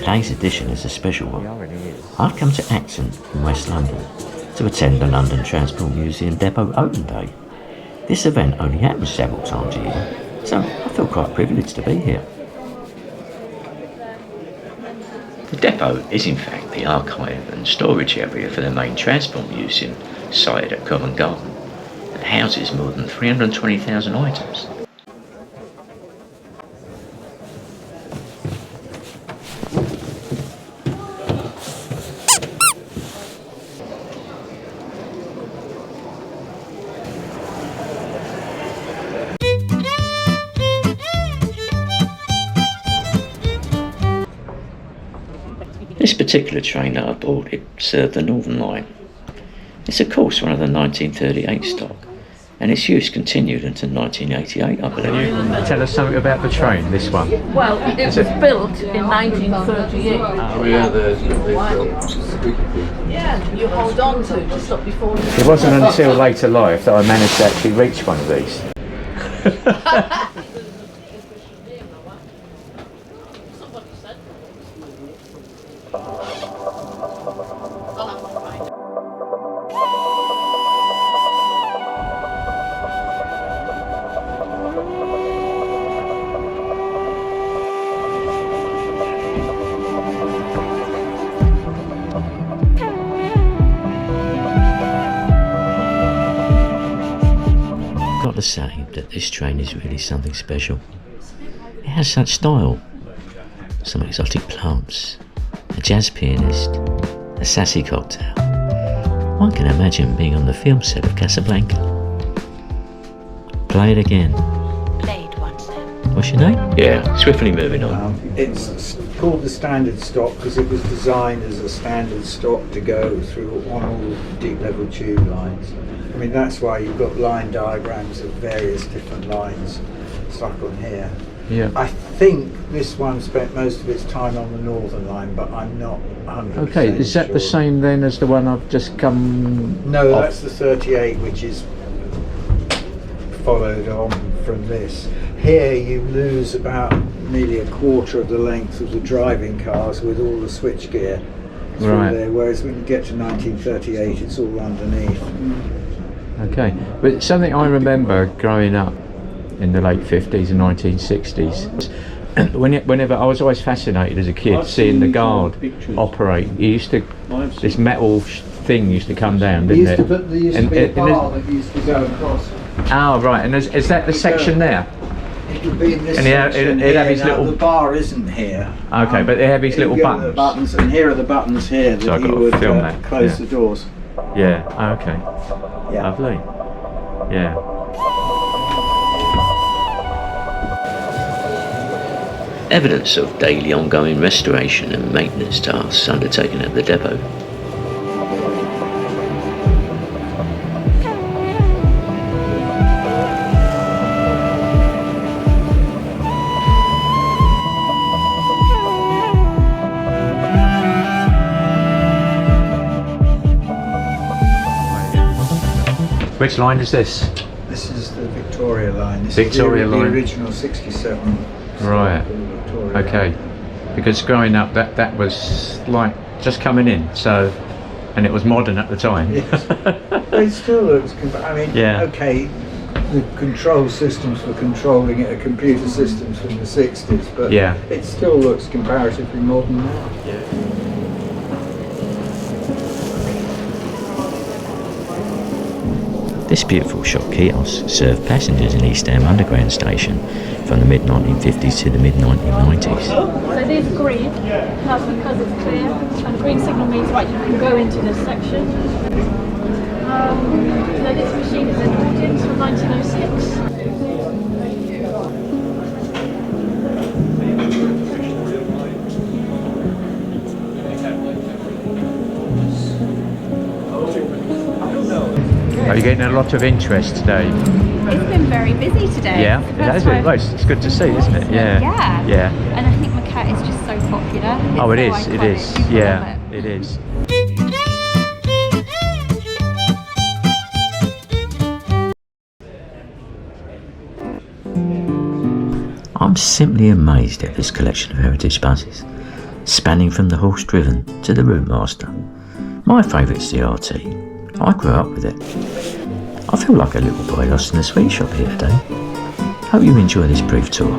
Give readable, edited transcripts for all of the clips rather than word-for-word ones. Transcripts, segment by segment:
Today's edition is a special one. I've come to Acton in West London to attend the London Transport Museum Depot Open Day. This event only happens several times a year, so I feel quite privileged to be here. The depot is in fact the archive and storage area for the main Transport Museum sited at Covent Garden. It houses more than 320,000 items. This particular train that I bought, it served the Northern Line. It's of course one of the 1938 stock, and its use continued until 1988, I believe. Tell us something about the train, this one. Well, it was built in 1938. Oh yeah, Yeah, you hold on to stop before you... It wasn't until later life that I managed to actually reach one of these. Got to say that this train is really something special. It has such style, some exotic plants, a jazz pianist, a sassy cocktail. One can imagine being on the film set of Casablanca. Play it again. Played once then. What's your name? Yeah, swiftly moving on. It's called the standard stock because it was designed as a standard stock to go through on all deep level tube lines. I mean, that's why you've got line diagrams of various different lines stuck on here. Yeah. I think this one spent most of its time on the Northern Line, but I'm not 100% Okay, is that sure. the same then as the one I've just come No, off? that's the 38, which is followed on from this. Here you lose about nearly a quarter of the length of the driving cars with all the switchgear through Right. there, whereas when you get to 1938 it's all underneath. Okay, but something I remember growing up in the late 50s and 1960s, whenever I was always fascinated as a kid seeing the guard operate. You used to, this metal thing used to come down, didn't it? There used to be a bar that used to go across. Oh right, and is that the section there? It would be in this And section it'd have here. his Now, little- the bar isn't here. Okay, but they have these little Here are the buttons. and here are the buttons here So that I've you got to would film that, close yeah. the doors. Yeah, okay, Yeah. lovely. Yeah. Evidence of daily ongoing restoration and maintenance tasks undertaken at the depot. Which line is this? This is the Victoria line. This Victoria is line. the original 67. Right. Victoria Okay. line. Because growing up, that was like just coming in. So, and it was modern at the time. Yes. But it still looks. I mean, Yeah. okay, the control systems for controlling it are computer systems from the 60s, but Yeah. it still looks comparatively modern now. This beautiful shop kiosk served passengers in East Ham Underground Station from the mid-1950s to the mid-1990s. So these are green, that's because it's clear, and green signal means right, you can go into this section. So this machine is in Ambience from 1906. Are you getting a lot of interest today? It's been very busy today. Yeah, It's the it has first been. time- Well, it's good to see, isn't it? Yeah. Yeah. Yeah. And I think Moquette is just so popular. It's Oh, it so is. It iconic. is. People Yeah, love it is. I'm simply amazed at this collection of heritage buses. spanning from the horse-driven to the Routemaster. My favourite's the RT. I grew up with it. I feel like a little boy lost in a sweet shop here today. Hope you enjoy this brief tour.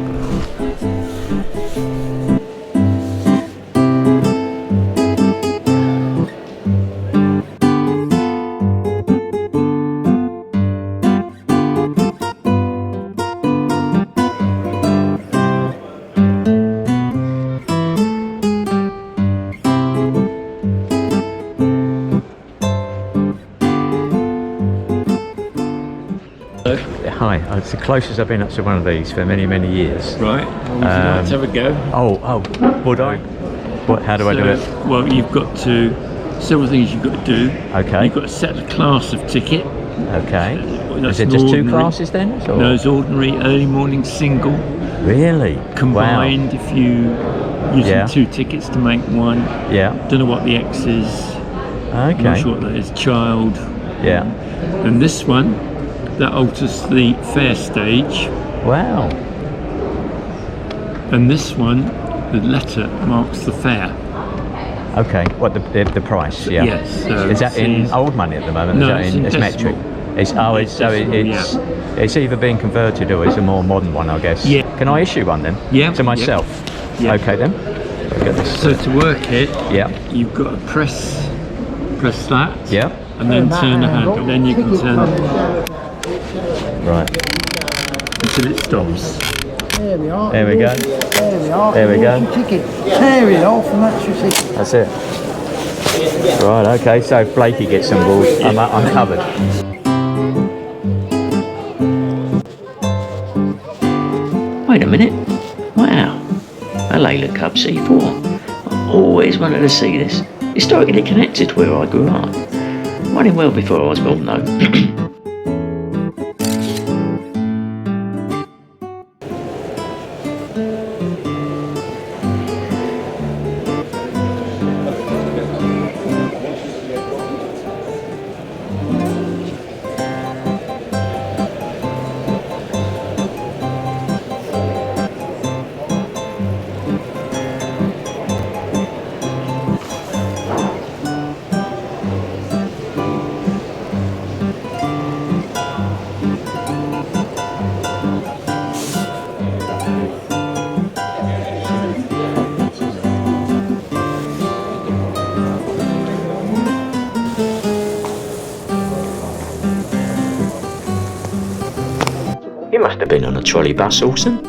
Hi, it's the closest I've been up to one of these for many, many years. Right, would you like to have a go? Oh, would I? How do I do it? Well, you've got to, several things you've got to do. Okay. You've got to set the class of ticket. Okay. That's Is it just two ordinary. classes then? Or? No, it's ordinary, early morning single. Really? Combined, Wow. if you using 2 tickets to make one. Yeah. Don't know what the X is. Okay. I'm not sure what that is. Child. Yeah. And this one, that alters the fare stage. Wow. And this one, the letter marks the fare. Okay. What the price? Yeah. Yes. So Is that in old money at the moment? No, Is that it's in metric? decimal. It's either being converted or it's a more modern one, I guess. Yeah. Can I issue one then? Yeah. To myself. Yeah. Okay then. Get this. So to work it, Yeah. you've got to press that. Yeah. And then turn the handle. Then you can turn it Right. until it stops. There we are. There we go. There we are. There we go. Your ticket. Tear it off and that's your ticket. That's it. Right. Okay. So if Blakey gets on board, I'm covered. Wait a minute. Wow. A Layla Cub C4. I always wanted to see this. Historically connected to where I grew up. Running well before I was born though. You must have been on a trolley bus, Orson.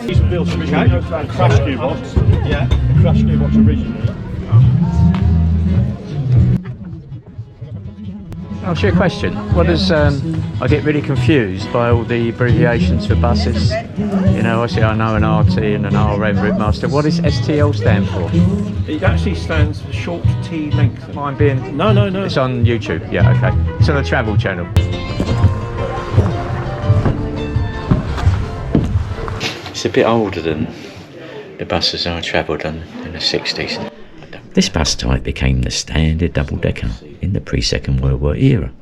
He's built from crash gearbox. Yeah, crash gearbox originally. I'll ask you a question. What does I get really confused by all the abbreviations for buses. You know, obviously I know an RT and an RM Routemaster. What does STL stand for? It actually stands for short T length. Mine being... No. It's on YouTube. Yeah, okay. It's on the travel channel. It's a bit older than the buses I travelled on in the 60s. This bus type became the standard double-decker in the pre-Second World War era.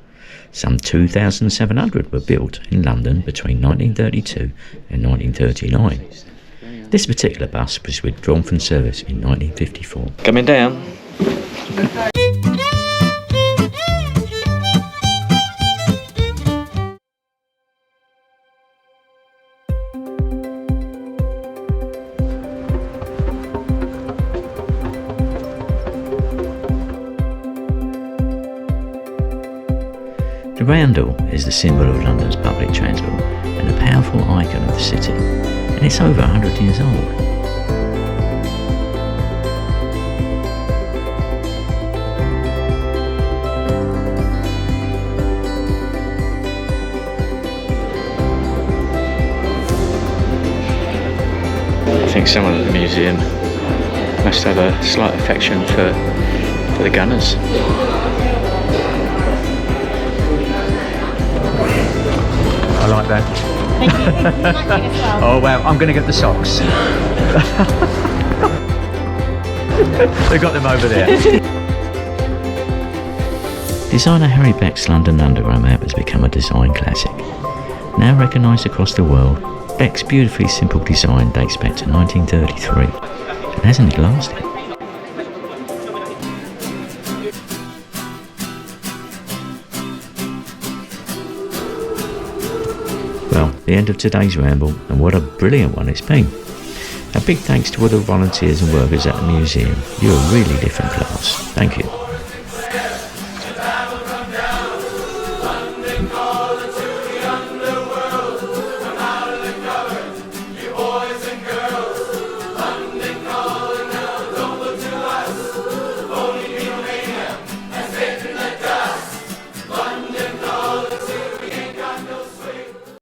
Some 2,700 were built in London between 1932 and 1939. This particular bus was withdrawn from service in 1954. Coming down. The Roundel is the symbol of London's public transport and a powerful icon of the city, and it's over 100 years old. I think someone at the museum must have a slight affection for For the gunners. I like that. Thank you. Matching as well. Oh well, I'm going to get the socks. They've got them over there. Designer Harry Beck's London Underground map has become a design classic. Now recognised across the world, Beck's beautifully simple design dates back to 1933. And hasn't it lasted? Well, the end of today's ramble, and what a brilliant one it's been. A big thanks to all the volunteers and workers at the museum. You're a really different class. Thank you.